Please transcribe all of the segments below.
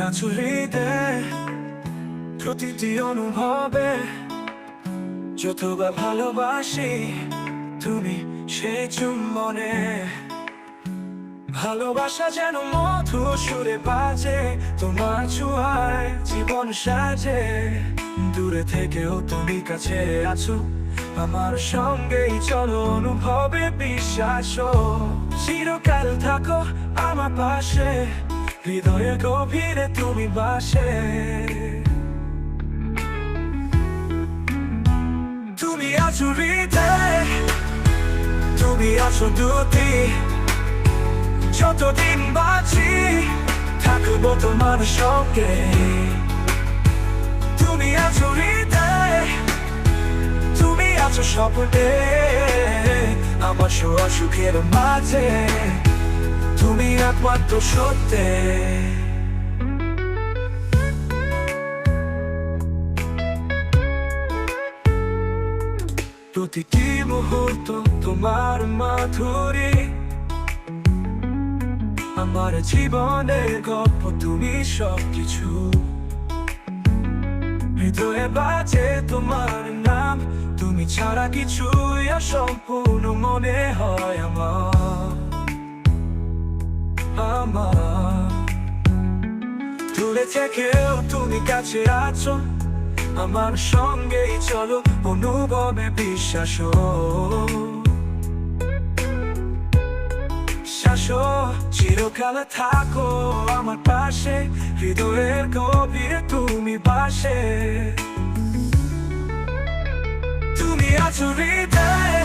আছো হৃদয়ে প্রতিটি অনুভবে, যতবার ভালোবাসি তুমি সেই চুম্বনে। ভালোবাসা যেন মধুর সুরে বাজে, তোমার ছোঁয়ায় জীবন সাজে। দূরে থেকেও তুমি কাছে আছো, আমার সঙ্গেই চলো অনুভবে বিশ্বাস। চিরকাল থাকো আমার পাশে, হৃদয়ে গভীরে তুমি বাসে। তুমি আছো হৃদয়ে, তুমি আছো দুটি, যতদিন বাঁচি থাকবো তোমার সঙ্গে। তুমি আছো হৃদয়ে, তুমি আছো স্বপ্নে, আমার সুখের মাঝে তুমি একমাত্র সত্যি। প্রতিটি মুহূর্ত তোমার মাধুরী, আমার জীবনের গল্প তুমি সবকিছু। হৃদয়ে বাজে তোমার নাম, তুমি ছাড়া কিছুই অসম্পূর্ণ মনে হয় আমার। দূরে থেকেও তুমি কাছে আছো, আমার সঙ্গেই চলো অনুভবে বিশ্বাস। চিরকাল থাকো আমার পাশে, হৃদয়ের গভীরে তুমি বাসে। তুমি আছো হৃদয়ে,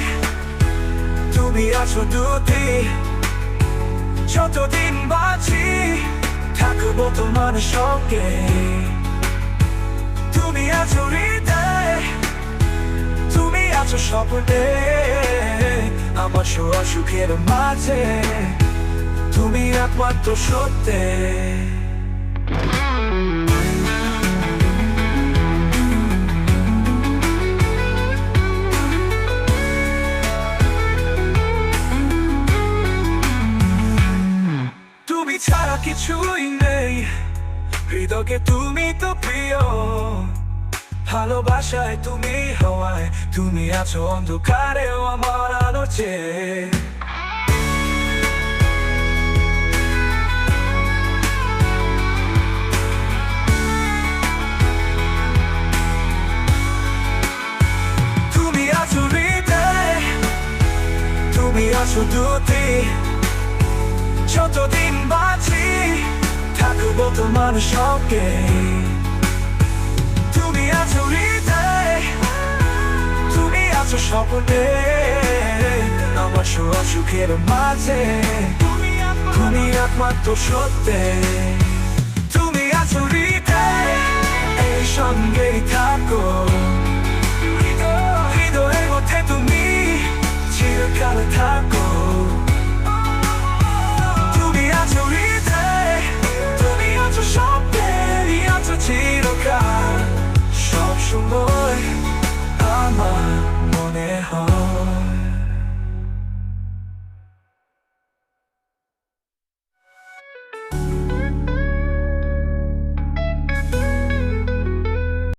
তুমি আছো দুটি, যতদিন বাঁচি থাকবো তোমার সঙ্গে। তুমি আছো হৃদয়ে, তুমি আছো স্বপ্নে, আমার সুখের মাঝে তুমি একমাত্র সত্যি। তুমি ছাড়া কিছুই নেই, হৃদয়কে তুমি তো প্রিয়। ভালোবাসায় তুমি হওয়ায়, তুমি আছো অন্ধকারেও আমার আলো চেয়ে। তুমি আছো হৃদয়ে, তুমি আছো দুটি, যতদিন বাঁচি থাকবো তোমার সঙ্গে। তুমি আছো হৃদয়ে, তুমি আছো স্বপ্নে, আমার সুখের মাঝে তুমি একমাত্র সত্যি। তুমি আছো হৃদয়ে, এই সঙ্গেই থাকো